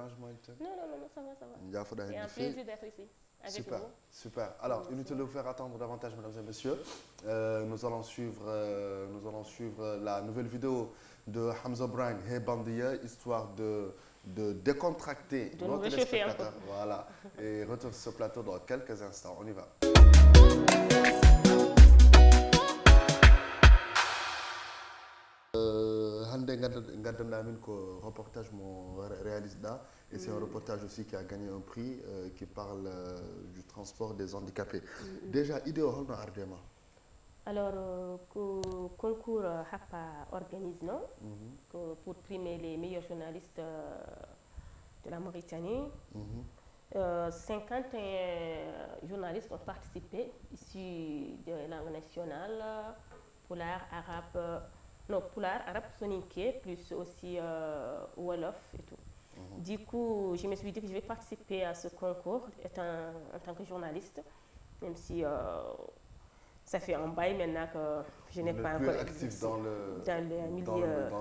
dérangement? Non, ça va. C'est un plaisir d'être ici avec vous. Super. Alors, inutile de vous faire attendre davantage, mesdames et messieurs. Nous allons suivre la nouvelle vidéo de Hamza Brang, Hey Bandia, histoire de décontracter nos téléspectateurs. Voilà. Et retour sur ce plateau dans quelques instants. On y va. Hande gaddanɗa min ko reportage mo réalise là et c'est un reportage aussi qui a gagné un prix qui parle du transport des handicapés. Déjà idée o holno ardema? Alors concours HAPA organise non pour primer les meilleurs journalistes de la Mauritanie. 51 journalistes ont participé issus de langue nationale, Pulaar, arabe, soninké, plus aussi Wolof et tout. Du coup, je me suis dit que je vais participer à ce concours en tant que journaliste, même si ça fait un bail maintenant que je n'ai pas encore actif dans le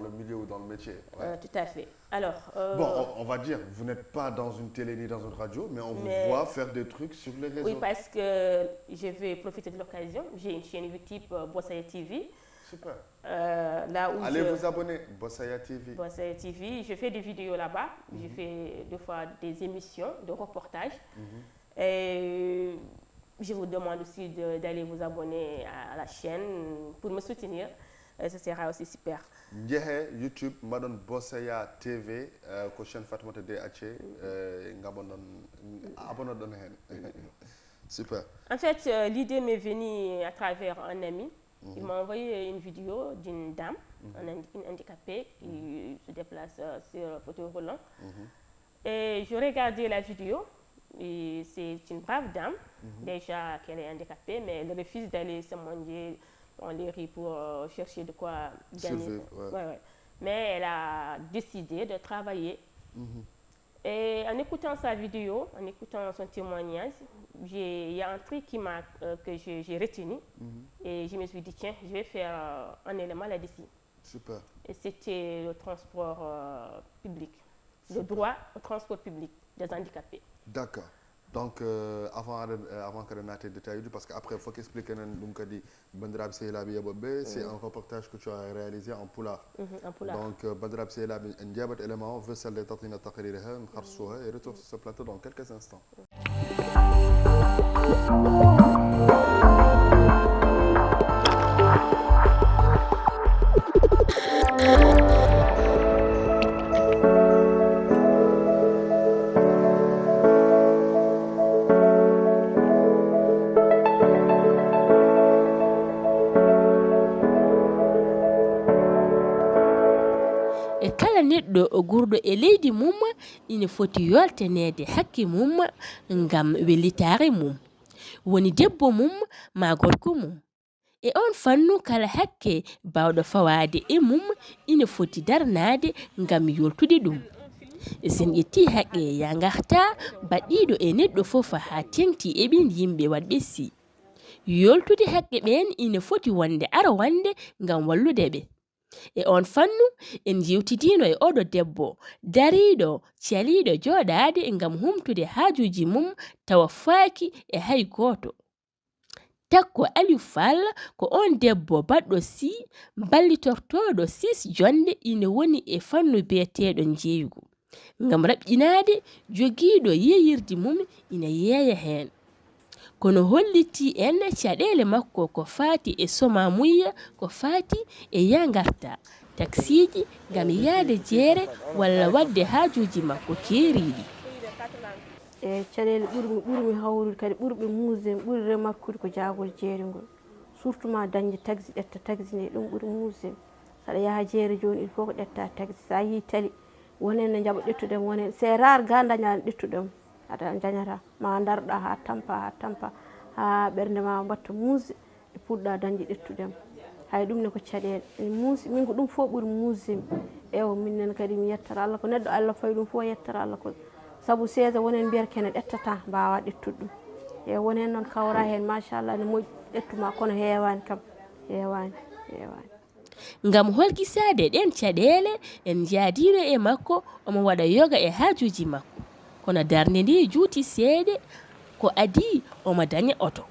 milieu ou dans le métier. Ouais. Tout à fait. Alors, bon, on va dire, vous n'êtes pas dans une télé ni dans une radio, mais on vous voit faire des trucs sur les réseaux. Oui, parce que je vais profiter de l'occasion. J'ai une chaîne YouTube Bossaya TV. Super. Là où allez vous abonner, Bossaya TV. Bossaya TV, je fais des vidéos là-bas. Je fais deux fois des émissions de reportages. Et je vous demande aussi d'aller vous abonner à la chaîne pour me soutenir. Ce sera aussi super. Ndiéhe YouTube madon Bossaya TV ko chaîne Fatoumata DH abonne hen. Super. En fait, l'idée m'est venue à travers un ami. Il m'a envoyé une vidéo d'une dame, une handicapée qui se déplace sur fauteuil roulant. Et je regardais la vidéo. Et c'est une brave dame, déjà qu'elle est handicapée, mais elle refuse d'aller se manger dans les rues pour chercher de quoi gagner. Ouais. Mais elle a décidé de travailler. Et en écoutant sa vidéo, en écoutant son témoignage, il y a un truc que j'ai retenu. Et je me suis dit, tiens, je vais faire un élément là-dessus. Super. Et c'était le transport public, le droit au transport public des handicapés. D'accord. Donc, avant que je n'aille détaillé, parce qu'après, il faut qu'expliquer c'est un reportage que tu as réalisé en Pulaar. Donc, Bandrab Seylabi, un diable élément, veut celle de Tatina Takiriha, et retour sur ce plateau dans quelques instants. neɗɗo gurɗo e leydi mum ina foti yoltanede hakke mum ngam wellitare mum woni debbo mum ma gorko mum e on fannu kala hakke bawɗo fawade e mum ina foti darnade ngam yoltude ɗum sen ƴetti haqqe ya garta baɗɗiɗo e neɗɗo fof ha tengti e ɓin yimɓe wadɓe si yoltude haqqe ɓen ina foti wonde arawande ngam wallude ɓe e on fannu en jewtidino e oɗo debbo dariɗo caliɗo joɗade ngam humtude hajuji mum tawa faaki e hay goto takko Aliou Fall ko on debbo baɗɗo si ballitortoɗo 6 jonde ina woni e fannu beeteɗo jeeyugo ngam raɓƴinade jogiiɗo yeyirdi mum ina yeeya hen kono holliti en caɗele makko ko faati e soma muyya ko faati e yangarta taksiji ngam yaade jeere walla wadde hajuji makko keeriɗi e caɗele ɓurmi hawrude kadi ɓurɓe muuse ɓuri remarkude ko jaagol jeere ngol surtout ma dañde taxi ƴetta taxi ne ɗum ɓuri muuse saɗa yaha jeere joni il faut ko ƴetta taxi sa yi tali wonen ne jaɓa ƴettudem wonen c'est rare ga daña ƴettudem aɗa jañata ma daroɗa ha tampa ha ɓernde ma mbatta muuse e puɗɗa dañde ƴettudem hay ɗum ne ko caɗele muuse min ko ɗum fof ɓuri muusemi ewa minnen kadi mi yettata Allah ko neɗɗo Allah fawi ɗum fof yettata Allah ko saabu seeda wonen mbiyata kene ƴettata mbawa ƴettude ɗum e wonen noon kawra hen machallah ne moƴƴi ƴettuma kono heewani kam heewani ngam holkisade den caɗele en jaadino e makko omo waɗa yoga e haajuji makko kono darnde ndi juuti seede ko adi omo daña oto.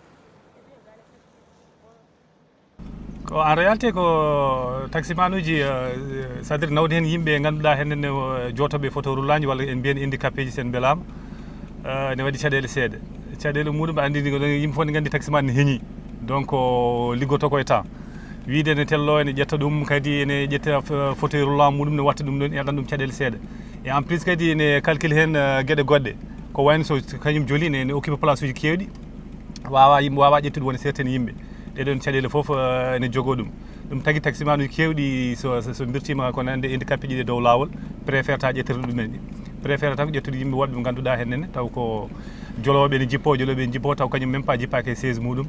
En réalité ko taximanuji c'est-à-dire nawde hen yimɓe ganduɗa henne jotoɓe photo roulaji walla en mbiyen handicapé ji sen belama ne waɗi caɗele seeɗa caɗele muɗum andi yimɓe fof ne gandi taximan ne heeñi donc liggoto koye temps wiide ne tello ene ƴetta ɗum kadi ene ƴetta photo roulant muɗum ne watta ɗum ɗon eɗan ɗum caɗele seeɗa et en plus kadi ne calcule hen gueɗe goɗɗe ko wayno so kañum jooli ne occupe place uji kewɗi wawa yimɓe wawa ƴettude woni certaine yimɓe ɗeɗon caɗele fof ene jogo ɗum tagui taximan uji kewɗi so birtima kono ande handicapé ji ɗe dow lawol préfére ta ƴettere ɗumen ɗi préfére tan ko ƴettude yimɓe woɗɓe ganduɗa hennene taw ko joloɓe ne jippo joloɓe ne jippo taw kañum même pas jippake 16 muɗum.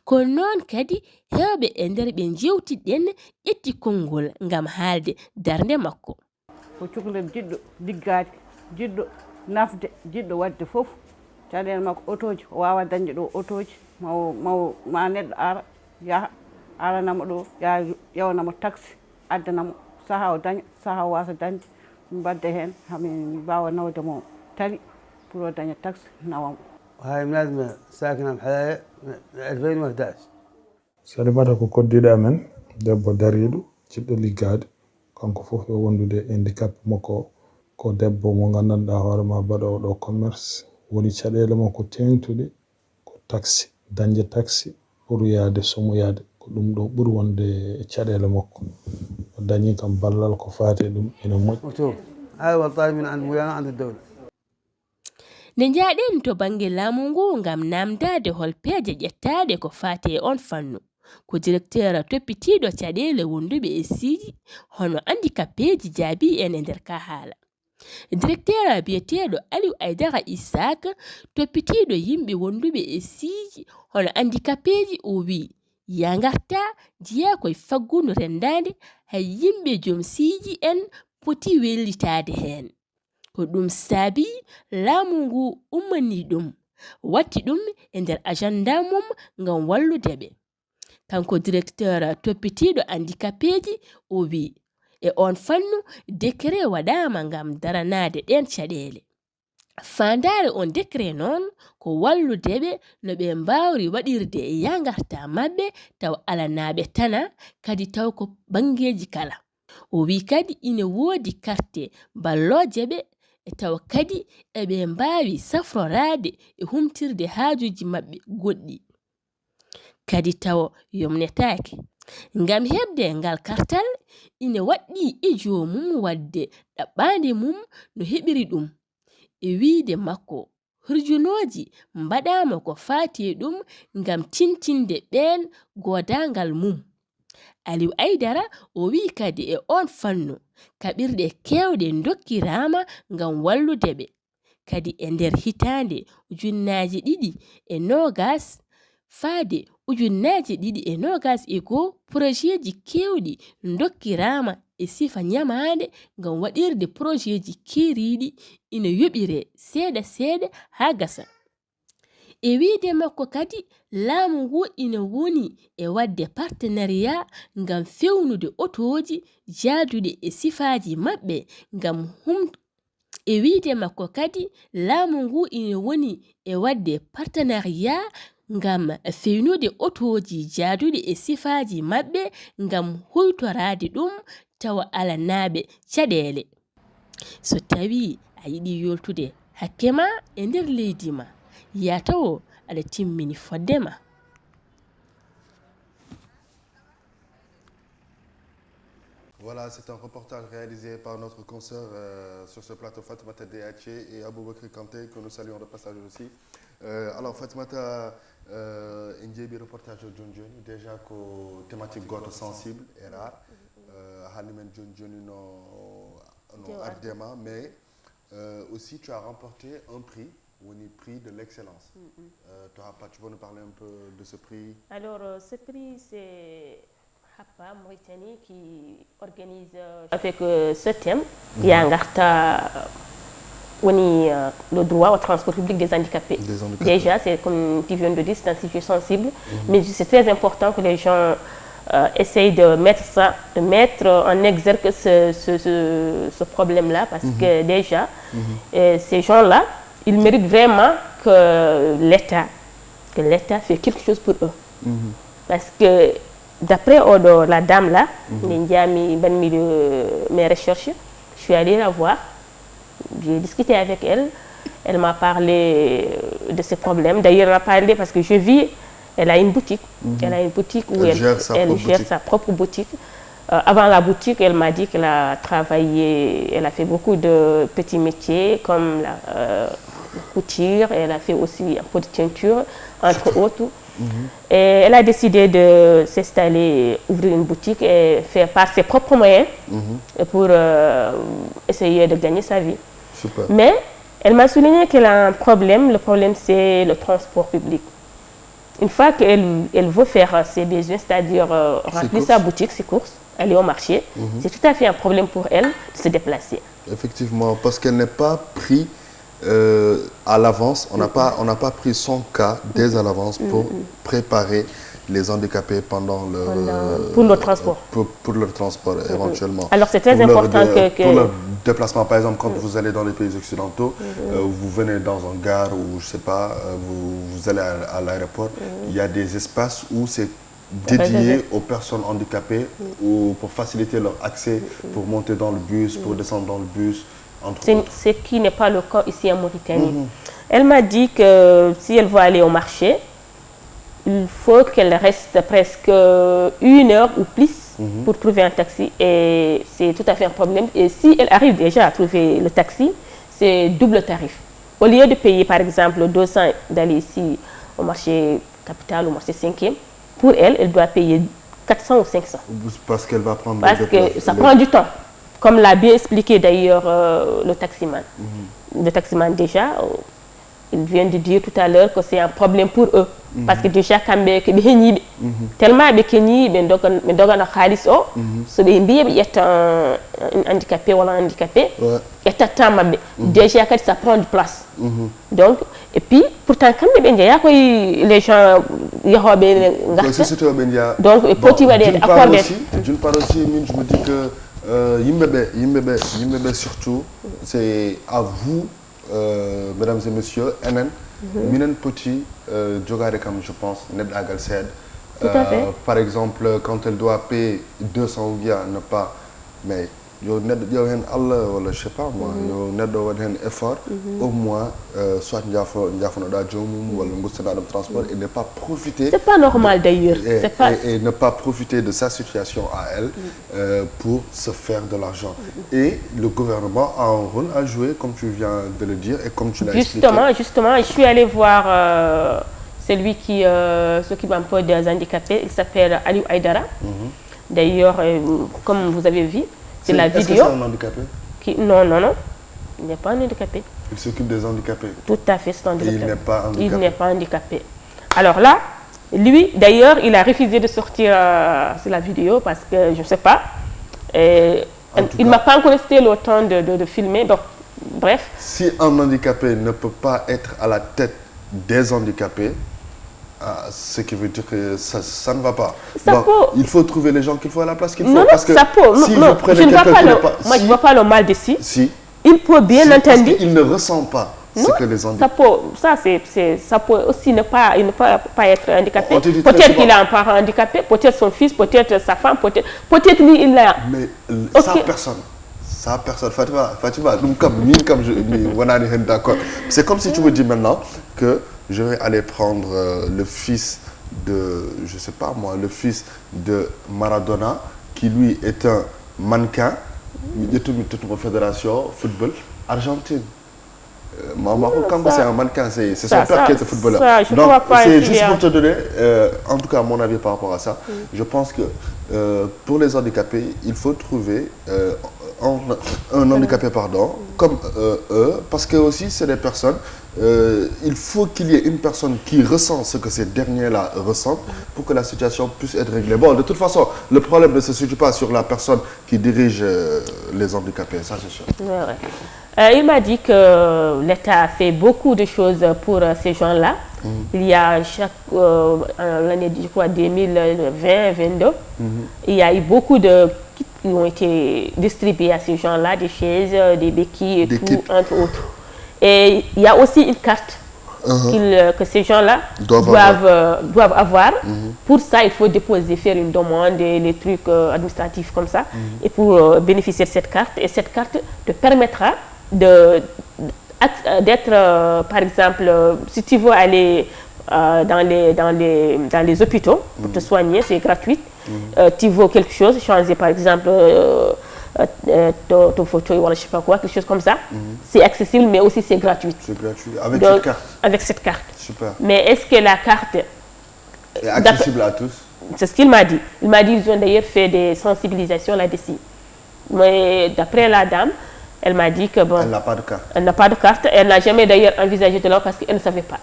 Ko noon kadi hewɓe e nder ɓe jewtiɗen ƴetti konngol ngam haalde darnde makko. Ko cukalel jiɗɗo liggade jiɗɗo nafde jiɗɗo wadde fof caɗele makko otoji o wawa dañde ɗo otoji ma neɗɗo ara yaha aranamo ɗo ya ƴewanamo taxi addanamo saaha o daña saaha o wasa dañde mbadde hen hamin mbawa nawdemo tali pour o daña taxi nawamo. هاي ملازمة ساكنة بحلايا 2011. salimata ko koddiɗo amen debbo dariɗo jiɗɗo liggade kanko fof e wondude handicap makko ko debbo mo gandanɗa hoorema baɗowo ɗo commerce woni caɗele makko tengtude ko taxi dañde taxi pour yaade somoyade ko ɗum ɗo ɓuuri wonde caɗele makko o dañi kam ballal ko faate ɗum ene moƴƴi. هاي والله من عند مولانا عند الدولة. Ne njaaɗen to bange laamu ngu ngam namdade holpeeje ƴettade ko faate on fannu ko directeur toppitiiɗo caɗele wonduɓe e siiji hono handicapéji jaabi en e nder ka haala. Directeur biyeteeɗo Aliou Aidara Isaka toppitiiɗo yimɓe wonduɓe e siiji hono handicapéji o wi ya ngarta jiya koye faggundu rendade hay yimɓe joom siiji en poti wellitade hen. Ko ɗum saabi laamu ngu ummani ɗum watti ɗum e nder agenda mum ngam walludeɓe. Kanko directeur toppitiiɗo handicapéji o wi e on fannu décret waɗama ngam daranade ɗen caɗele. Fandare on décret noon ko walludeɓe no ɓe mbawri waɗirde e yangarta mabɓe taw alanaɓe tana kadi taw ko bangeji kala. O wi kadi ine woodi carte ballojeɓe e taw kadi eɓe mbawi safrorade e humtirde haajuji mabɓe goɗɗi kadi taw yomnetake. Ngam heɓde ngal kartal ine waɗɗi e jomum wadde ɗaɓɓande mum no heɓiri ɗum e wiide makko hurjunoji mbaɗama ko faati ɗum ngam tintinde ɓen godangal mum. Aliou Aidara o wi kadi e on fannu kaɓirɗe kewɗe dokkirama ngam walludeɓe kadi e nder hitande 2020 faade 2021 projetji kewɗi dokkirama e sifa nyamande ngam waɗirde projetji keriɗi ina yoɓire seeɗa seeɗa ha gasa. E wiide makko kadi laamu ngu ina woni e wadde partenariat ngam fewnude otoji jaaduɗe e sifaji maɓɓe ngam e wiide makko kadi laamu ngu ina woni e wadde partenariat ngam fewnude otoji jaaduɗe e sifaji maɓɓe ngam huytorade ɗum tawa alanaɓe caɗele. So tawi a yiɗi yoltude hakke ma e nder leydi ma ya tawo aɗa timmini fodde ma. Voilà, c'est un reportage réalisé par notre consoeur sur ce plateau, Fatoumata Dehaché et Aboubakry Kanté, que nous saluons de passage aussi. Alors, Fatoumata, un reportage de John Johnny, déjà que thématique goto sensible et rare. Halimen John Johnny no Ardema, mais aussi tu as remporté un prix, prix de l'excellence. Tu peux nous parler un peu de ce prix? Alors, ce prix, c'est Hapa Mauritanie qui organise avec ce thème. Il y a le droit au transport public des handicapés. Déjà, c'est comme tu viens de dire, c'est un sujet sensible, mais c'est très important que les gens essaye de mettre en exergue ce problème-là, parce que déjà, ces gens-là, ils méritent vraiment que l'État fait quelque chose pour eux. Parce que d'après la dame là, mes recherches, je suis allée la voir, j'ai discuté avec elle, elle m'a parlé de ces problèmes. D'ailleurs, elle m'a parlé parce que je vis, elle a une boutique. Elle a une boutique où elle gère sa propre boutique. Avant la boutique, elle m'a dit qu'elle a travaillé, elle a fait beaucoup de petits métiers comme la couture, elle a fait aussi un peu de teinture, entre autres. Et elle a décidé de s'installer, ouvrir une boutique et faire par ses propres moyens pour essayer de gagner sa vie. Super. Mais elle m'a souligné qu'elle a un problème. Le problème, c'est le transport public. Une fois qu'elle veut faire ses besoins, c'est-à-dire remplir sa boutique, ses courses, aller au marché, c'est tout à fait un problème pour elle de se déplacer. Effectivement, parce qu'elle n'est pas prise à l'avance, on n'a pas pris son cas dès à l'avance pour préparer les handicapés pendant pour le transport. Pour le transport éventuellement. Alors c'est très important pour le déplacement, par exemple, quand vous allez dans les pays occidentaux, vous venez dans un gare ou je sais pas, vous allez à l'aéroport, il y a des espaces où c'est dédié aux personnes handicapées ou pour faciliter leur accès, pour monter dans le bus, pour descendre dans le bus. Ce qui n'est pas le cas ici en Mauritanie. Elle m'a dit que si elle veut aller au marché, il faut qu'elle reste presque 1 heure ou plus pour trouver un taxi. Et c'est tout à fait un problème. Et si elle arrive déjà à trouver le taxi, c'est double tarif. Au lieu de payer par exemple 200 d'aller ici au marché capital, au marché 5e, pour elle, elle doit payer 400 ou 500. Parce qu'elle va prendre Parce que ça prend du temps. Comme l'a bien expliqué d'ailleurs le taximan. Le taximan déjà, il vient de dire tout à l'heure que c'est un problème pour eux. Parce que déjà, quand tellement ils dogan khalis o so be mbiye be un handicapé ou un handicapé déjà quand ça prend de place. Donc et puis pourtant quand les gens donc petit va accorder. D'une part aussi, je me dis que Yimbebe surtout, c'est à vous, mesdames et messieurs, Minen Petit, Djogarekam, je pense, Ned Agalsed. Par exemple, quand elle doit payer 200 ou bien ne pas, mais yo Allah, je sais pas moi, yo Ned un effort, au moins, soit Ndiafonoda Djomum ou le transport et ne pas profiter. C'est pas normal d'ailleurs. Et ne pas profiter de sa situation à elle pour se faire de l'argent. Et le gouvernement a un rôle à jouer, comme tu viens de le dire et comme tu l'as expliqué. Justement, je suis allée voir celui qui s'occupe un peu des handicapés. Il s'appelle Aliou Aïdara. D'ailleurs, comme vous avez vu, c'est la vidéo. Est-ce que c'est un handicapé? Non. Il n'est pas un handicapé. Il s'occupe des handicapés. Tout à fait, c'est un handicapé. Il n'est pas handicapé. Il n'est pas handicapé. Alors là, lui, d'ailleurs, il a refusé de sortir sur la vidéo parce que, je ne sais pas, il ne m'a pas encore laissé le temps de filmer. Donc, bref. Si un handicapé ne peut pas être à la tête des handicapés, ce qui veut dire que ça ne va pas. Il faut trouver les gens qu'il faut à la place qu'il faut. Non, parce que je ne vois pas le mal d'ici. Si. Il peut bien entendu. Il ne ressent pas ce que les handicapés. Ça peut aussi ne pas être handicapé. Peut-être qu'il a un parent handicapé, peut-être son fils, peut-être sa femme, peut-être lui il a. Mais ça personne. Fatima, d'accord. C'est comme si tu me dis maintenant que je vais aller prendre le fils de, je sais pas moi, le fils de Maradona, qui lui est un mannequin, de fédération football Argentine. C'est un mannequin, c'est son père qui est footballeur. Donc c'est juste pour te donner, en tout cas mon avis par rapport à ça. Je pense que pour les handicapés, il faut trouver un handicapé, pardon, comme eux, parce que aussi c'est des personnes, il faut qu'il y ait une personne qui ressent ce que ces derniers-là ressentent pour que la situation puisse être réglée. Bon, de toute façon, le problème ne se situe pas sur la personne qui dirige les handicapés, ça c'est sûr. Ouais. Il m'a dit que l'État a fait beaucoup de choses pour ces gens-là. Il y a l'année, je crois, 2020-2022, il y a eu beaucoup de kits qui ont été distribués à ces gens-là, des chaises, des béquilles et tout, entre autres. Et il y a aussi une carte que ces gens-là doivent avoir. Pour ça, il faut déposer, faire une demande, les trucs administratifs comme ça, et pour bénéficier de cette carte. Et cette carte te permettra d'être, par exemple, si tu veux aller dans les hôpitaux pour te soigner, c'est gratuit. Tu veux quelque chose, changer par exemple ton fauteuil ou je ne sais pas quoi, quelque chose comme ça, c'est accessible mais aussi c'est gratuit. C'est gratuit, avec cette carte. Avec cette carte. Super. Mais est-ce que la carte est accessible à tous? C'est ce qu'il m'a dit. Il m'a dit qu'ils ont d'ailleurs fait des sensibilisations là-dessus. Mais d'après la dame, elle m'a dit que bon... Elle n'a pas de carte. Elle n'a pas de carte. Elle n'a jamais d'ailleurs envisagé de l'avoir parce qu'elle ne savait pas.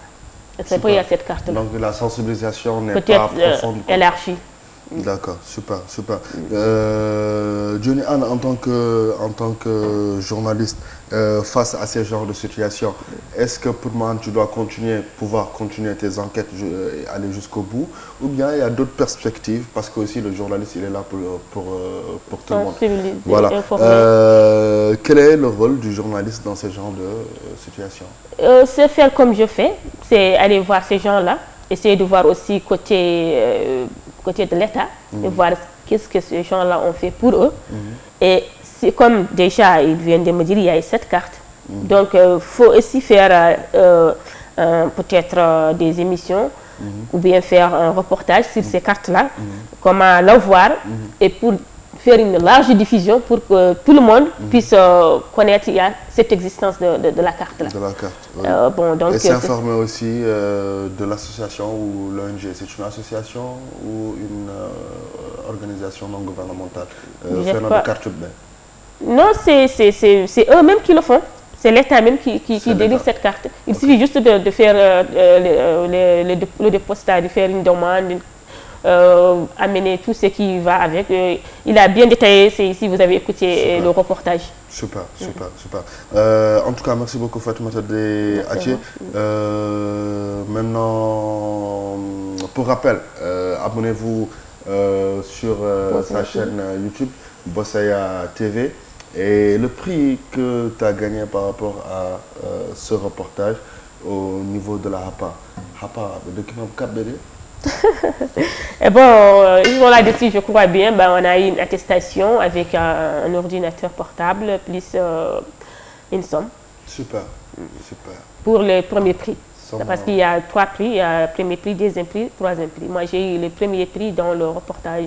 Elle ne savait pas qu'il y a cette carte-là. Donc la sensibilisation n'est pas profonde. Peut-être élargie. D'accord, super, super. Johnny Anne, en tant que journaliste, face à ce genre de situation, est-ce que pour moi tu dois pouvoir continuer tes enquêtes et aller jusqu'au bout, ou bien il y a d'autres perspectives, parce que aussi le journaliste il est là pour tout le monde. Voilà. Quel est le rôle du journaliste dans ce genre de situation? C'est faire comme je fais, c'est aller voir ces gens-là, essayer de voir aussi côté de l'État, et voir qu'est-ce que ces gens-là ont fait pour eux. Et c'est comme déjà, ils viennent de me dire, il y a cette carte. Donc, il faut aussi faire peut-être des émissions, ou bien faire un reportage sur ces cartes-là, comment l'avoir, et pour faire une large diffusion pour que tout le monde puisse connaître cette existence de la carte-là. De la carte, oui. Donc, et s'informer aussi de l'association ou l'ONG. C'est une association ou une organisation non gouvernementale? Non, c'est eux-mêmes qui le font. C'est l'État même qui délivre cette carte. Il suffit juste de faire le dépositaire, de faire une demande, amener tout ce qui va avec. Il a bien détaillé si vous avez écouté le reportage. Super, super, super. En tout cas, merci beaucoup Fatoumata Athie. Maintenant, pour rappel, abonnez-vous sur sa chaîne YouTube, Bossaya TV. Et le prix que tu as gagné par rapport à ce reportage au niveau de la HAPA, de qui Et bon, là-dessus, je crois bien, on a eu une attestation avec un ordinateur portable plus une somme. Super, super. Pour le premier prix. Parce qu'il y a 3 prix, il y a le premier prix, deuxième prix, troisième prix. Moi, j'ai eu le premier prix dans le reportage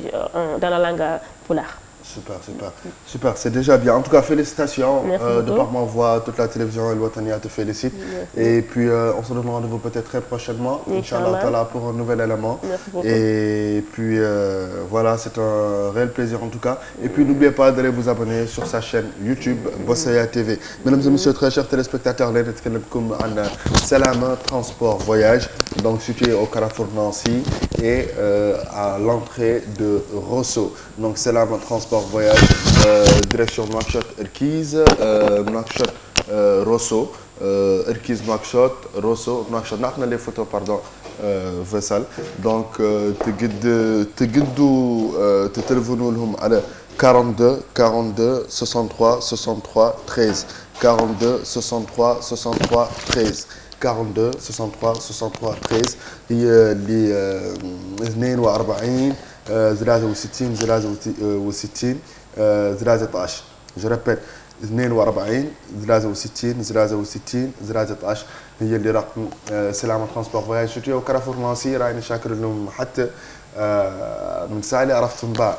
dans la langue polar. Super, super, super, c'est déjà bien. En tout cas, félicitations. De par ma voix, toute la télévision El Watania te félicite. Et puis, on se donne rendez-vous peut-être très prochainement, Inch'Allah, pour un nouvel élément. Et puis, voilà, c'est un réel plaisir en tout cas. Et puis, n'oubliez pas d'aller vous abonner sur sa chaîne YouTube, Bossaya TV. Mesdames et messieurs, très chers téléspectateurs, Salama Transport Voyage, donc situé au Carrefour Nancy et à l'entrée de Rosso. Donc, Salama Transport Voyage, direction Nouakchott, Erkiz, Nouakchott, Rosso, Erkiz, Nouakchott, Rosso, Nouakchott. Nous avons les photos, pardon, Vessal. Donc, tu téléphonez à 42 42 63 63 13. 42 63 63 13. 42 63 63 13. هي اللي 42 63 63 13. Je répète 42 63 63 13 هي اللي رقم سلامة ترانسبور فواياج. شفتوا كارفور ناصير راينا شاكر لهم حتى من ساعة اللي عرفت نباع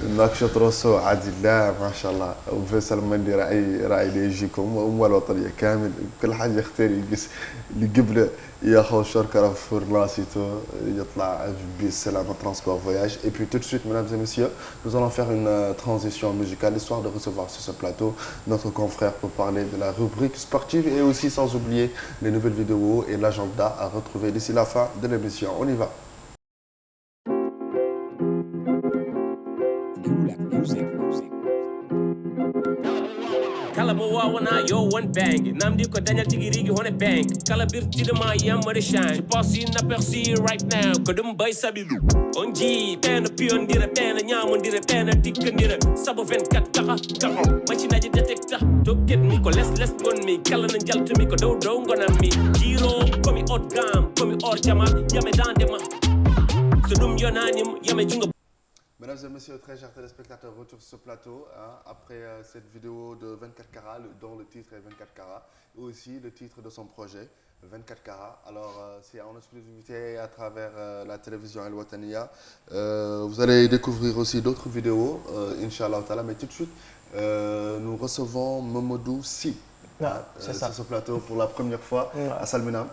نكشط روسو عادي لا ما شاء الله وفيصل مندي راعي يجيكم الوطنيه كامل كل حاجه يختار يقيس اللي قبله ياخذ شركه في راسيتو يطلع بالسلامه ترانسبور فواياج et puis tout de suite mesdames et messieurs nous allons faire une transition musicale histoire de recevoir sur ce plateau notre confrère pour parler de la rubrique sportive et aussi sans oublier les nouvelles vidéos et l'agenda à retrouver d'ici la fin de l'émission. On y va. kala mo wawana yo one bang namdi ko daniel tigi rigi hone bang kala birtide ma yamade change je pense inaperçu right now ko dum bay sabilu on ji pena piondira pena nyamondira pena tikkandira sabo 24 kaka machinaji detector to get me ko les gon mi kala na jaltumi ko dow gonam mi jiro komi hot gam komi or jama yame dande ma so dum yonanim yame junga. Mesdames et messieurs, très chers téléspectateurs, retour sur ce plateau après cette vidéo de 24 carats dont le titre est 24 carats et aussi le titre de son projet 24 carats. Alors c'est en exclusivité à travers la télévision El Watania. Vous allez découvrir aussi d'autres vidéos, Inch'Allah Ta'ala, mais tout de suite nous recevons Mamadou Sy sur ce plateau pour la première fois à Salminam.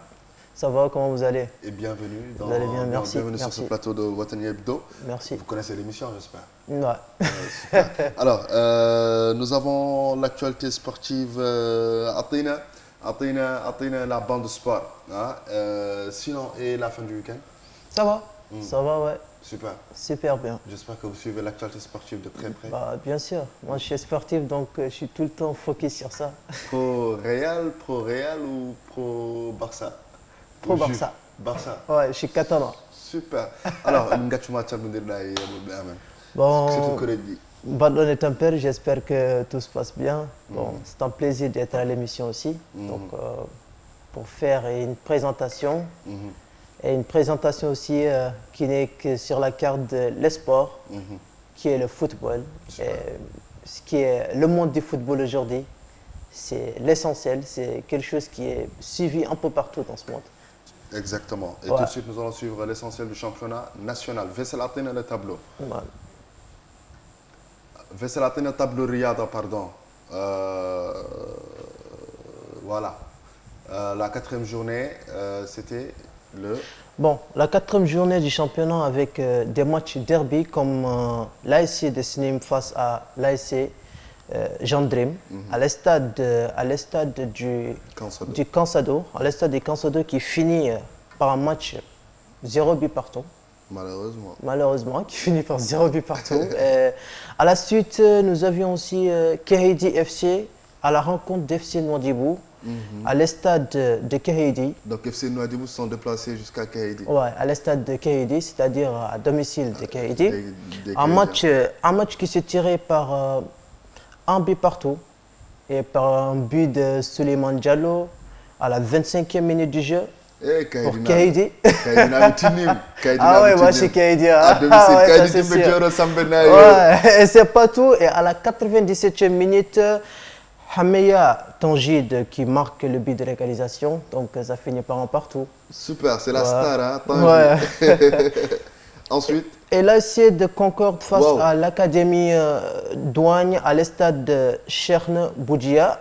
Ça va, comment vous allez? Et bienvenue, vous allez bien, merci. Bienvenue sur ce plateau de Watania Hebdo. Merci. Vous connaissez l'émission, j'espère. Ouais. Super. Alors, nous avons l'actualité sportive. Atina la bande de sport. Hein? Sinon, et la fin du week-end? Ça va, ça va, ouais. Super. Super bien. J'espère que vous suivez l'actualité sportive de très près. Bah, bien sûr. Moi, je suis sportif, donc je suis tout le temps focus sur ça. Pro Real ou pro Barça? Pro Barça. Barça. Ouais, je suis catalan. Super. Alors, bon, Badon est un père, j'espère que tout se passe bien. Bon, c'est un plaisir d'être à l'émission aussi. Donc, pour faire une présentation, et une présentation aussi qui n'est que sur la carte de l'esport, qui est le football. Et ce qui est le monde du football aujourd'hui, c'est l'essentiel, c'est quelque chose qui est suivi un peu partout dans ce monde. Exactement. Et tout de suite, nous allons suivre l'essentiel du championnat national. Vessel Athènes le tableau. Vessel Athènes le tableau Riyada, pardon. Voilà. La quatrième journée, c'était le... Bon, la quatrième journée du championnat avec des matchs derby comme l'ASC de Snim face à l'ASC Gendrim, à l'estade du Cansado, à l'estade du Cansado qui finit par un match 0 but partout. Malheureusement. Malheureusement, qui finit par 0 but partout. À la suite, nous avions aussi Kehidi FC à la rencontre d'FC Nouadhibou à l'estade de Kehidi. Donc FC Nouadhibou se sont déplacés jusqu'à Kehidi. Ouais, à l'estade de Kehidi, c'est-à-dire à domicile de Kehidi. Un match qui s'est tiré par un but partout et par un but de Suleiman Diallo à la 25e minute du jeu pour Kehidi. Ah ouais, moi je suis Kehidi. À domicile, ouais, et c'est pas tout. Et à la 97e minute, Hameya Tangid qui marque le but de l'égalisation. Donc ça finit par un partout. Super, c'est la star, hein, ouais. Ensuite. Et l'ASC de Concorde face à l'Académie Douane à l'estade de Cherne Boudia.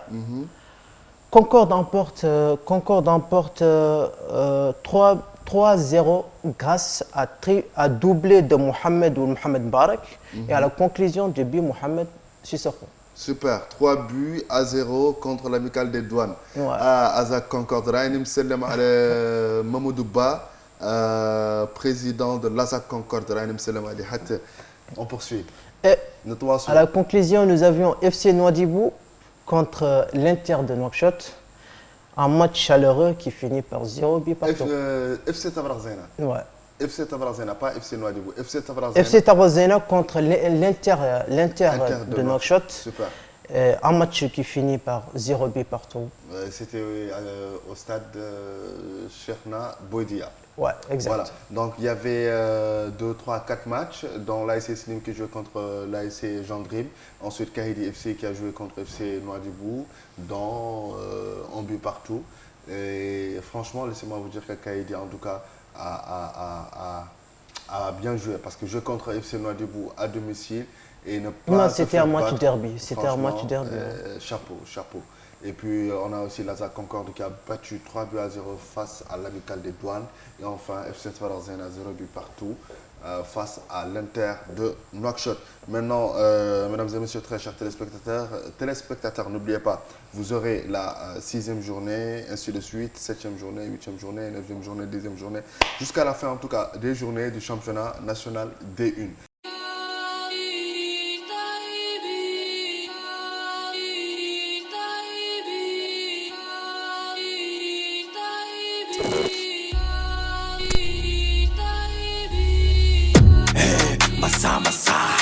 Concorde emporte 3-0 grâce à doublé de Mohamed Barak et à la conclusion du but Mohamed Sissoko. Super, 3-0 contre l'amicale des douanes. À Azak Concorde. Rainim Selem Mamoudou Ba. Président de l'Azak Concorde, on poursuit. Et à la conclusion, nous avions FC Nouadhibou contre l'Inter de Nouakchott. Un match chaleureux qui finit par 0 but partout. FC Tabrazena. Ouais. FC Tabrazena, pas FC Nouadhibou. FC Tabrazena contre l'Inter de Nouakchott. Super. Un match qui finit par 0 but partout. C'était au stade Cherna Boidia. Ouais, exact. Voilà. Donc il y avait 2, 3, 4 matchs, dont l'ASC Slim qui jouait contre l'ASC Gendrim, ensuite Kahidi FC qui a joué contre FC Nouadhibou, dans un but partout. Et franchement, laissez-moi vous dire que Kahidi en tout cas a bien joué parce que jouer contre FC Nouadhibou à domicile et ne pas Non, se c'était faire un match battre. derby. C'était un match Franchement, derby. chapeau, chapeau. Et puis on a aussi Lazare Concorde qui a battu 3-0 face à l'Amicale des Douanes. Et enfin FC Sfarazène à 0 but partout face à l'Inter de Nouakchott. Maintenant, mesdames et messieurs, très chers téléspectateurs, n'oubliez pas, vous aurez la 6e journée, ainsi de suite, 7e journée, 8e journée, 9e journée, 10e journée, jusqu'à la fin en tout cas des journées du championnat national D1.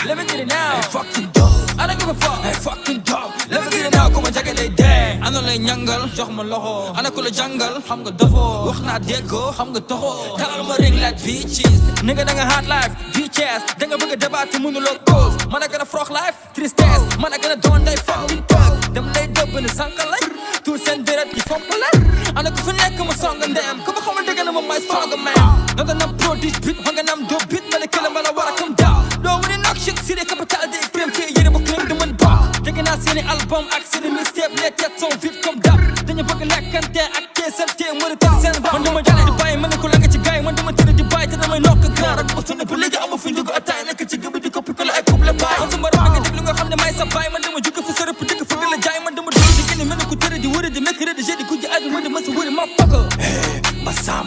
Let me get it now. Hey, fucking dog. I don't give a fuck. Hey, fucking dog. Let me get it now. Come on, jacket they dang. I know lay nyangal, jox ma loxo. Ana ko la jangal, xam nga dofo. Wax naa déggo, xam nga toxo. Talal ma ring like bitches. Nigga da nga hard life, bitches. Da nga bëgg a débat te mënuloo cause. Man a gën a frog life, tristesse. Man a gën a doon day fucking tug. Dem lay dëbb ne sànq lay. Tout seen deret di fomp lay. Ana ko fi nekk ma songa ndem. Ku ma xamul dëgg na ma may songa man. Nanga nam produce beat, hanga nam do beat. Ma ne kele ma la war a come down. Doo wini knock shit, si de capital de crème. Te yére bu crème de mën baax. Dégg naa seeni album ak seeni mixtape. Les têtes sont vides comme dab. Dañu bëgg lekkante ak teesante. Mënu tëdd seen baax. Man dama jale di bàyyi, man ne ko la nga ci gaay. Man dama tëdd di bàyyi te damay nokk grand. Rek ma sonn ba léegi amu fi njugu ataay. Nekk ci gëbi di ko pickle ay couple baay. Man suma rap nga déglu nga xam ne may sa baay. Man dama jukki fu sa rëpp dëkk fu la jaay. Man dama dugg di génne mel ne ku tëdd di wëri di mercredi jeudi ku ji aju mën di mës a wëri ma fucker. Massa.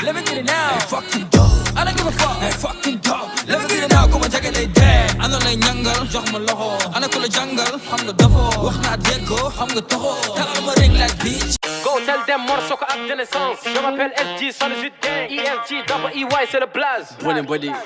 Let me get it now. Hey, fucking dog. I don't give a fuck. Hey, fucking dog. Let me get it now. Come on, jacket they dead. I know lay nyangal, jox ma loxo. Ana ko la jangal, xam nga dofo. Wax naa déggo, xam nga toxo. Talal ma ring like bitch. Go tell them morceau ko acte de naissance. Je m'appelle SG, sans le 8 gang. ESG, double EY, c'est le blaze.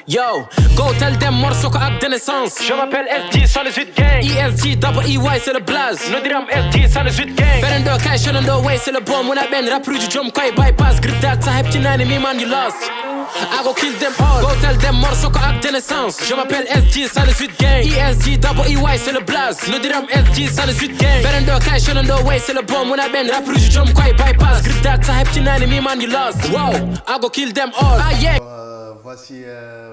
Yo, go tell them morceau ko acte de naissance. Je m'appelle SG, sans le 8 gang. ESG, double EY, c'est le blaze. No diram SG, sans le 8 gang. Berendo kai shalando way, c'est le bon. Muna ben rap ruju jom koy bypass. Griddat sa hep ci nani me man you lost. I go kill them all. Go tell them morceau ko acte de naissance. Je m'appelle SG, sans le 8 gang. ESG, double EY, c'est le blaze. No diram SG, sans le 8 gang. Berendo kai shalando way, c'est le bon. Muna ben rap ruju jom koy bypass. Griddat sa hep ci nani me man you lost. Wow, I go kill them all. Ah yeah. Voici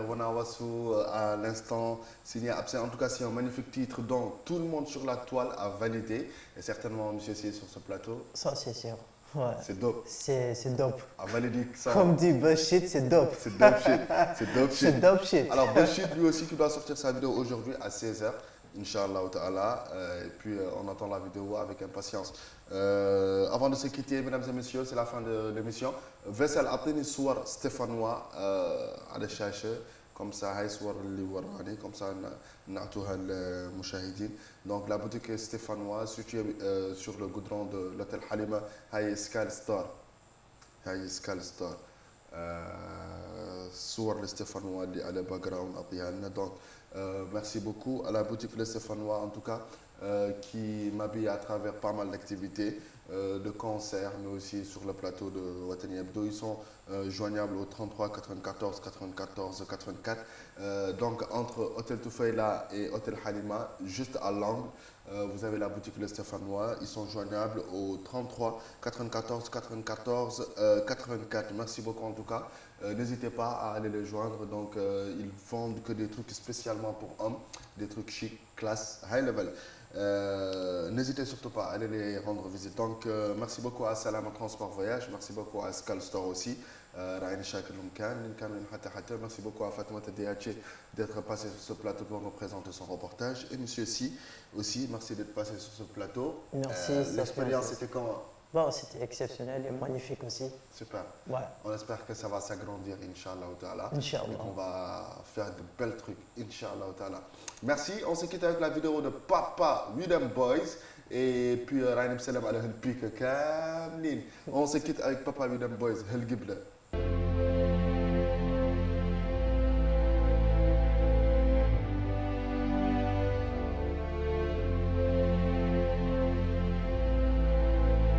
Wana Wassou à l'instant signé Absent. En tout cas, c'est un magnifique titre dont tout le monde sur la toile a validé. Et certainement, monsieur C sur ce plateau. Ça, c'est sûr. Ouais. C'est dope. C'est dope. A validé ça. Comme dit Bullshit, c'est dope. C'est dope shit. C'est dope shit. C'est dope shit. Alors, Bullshit, lui aussi, qui doit sortir sa vidéo aujourd'hui à 16h. Inch'Allah ta'ala. Et puis, on attend la vidéo avec impatience. Avant de se quitter, mesdames et messieurs, c'est la fin de l'émission. Vessel après une soirée stéphanois à la chercher. Comme ça, comme ça, on a le mouchahidine. Donc, la boutique est stéphanoise, située sur le goudron de l'hôtel Halima, High Sky Store. High Sky Store. Sur le stéphanois, à le background. Donc, merci beaucoup à la boutique Le Stéphanois, en tout cas, qui m'habille à travers pas mal d'activités, de concerts, mais aussi sur le plateau de Watani Hebdo. Ils sont joignables au 33 94 94 84. Donc, entre Hôtel Toufaïla et Hôtel Halima, juste à l'angle, vous avez la boutique Le Stéphanois. Ils sont joignables au 33 94 94 84. Merci beaucoup en tout cas. N'hésitez pas à aller les joindre. Donc, ils vendent que des trucs spécialement pour hommes, des trucs chic, classe, high level. N'hésitez surtout pas à aller les rendre visite. Donc, merci beaucoup à Salama Transport Voyage. Merci beaucoup à Skal Store aussi. Merci beaucoup à Fatoumata Diaché d'être passé sur ce plateau pour nous présenter son reportage. Et monsieur Si aussi, merci d'être passé sur ce plateau. Merci. L'expérience était comment? Bon, c'était exceptionnel et magnifique aussi. Super. Ouais. On espère que ça va s'agrandir, Inch'Allah ta'ala. Inch'Allah. Et qu'on va faire de belles trucs, Inch'Allah ta'ala. Merci. On se quitte avec la vidéo de Papa Widem Boys. Et puis, Rainim Salam ala Pique Kamlin. On se quitte avec Papa Widem Boys, Hel Gibla.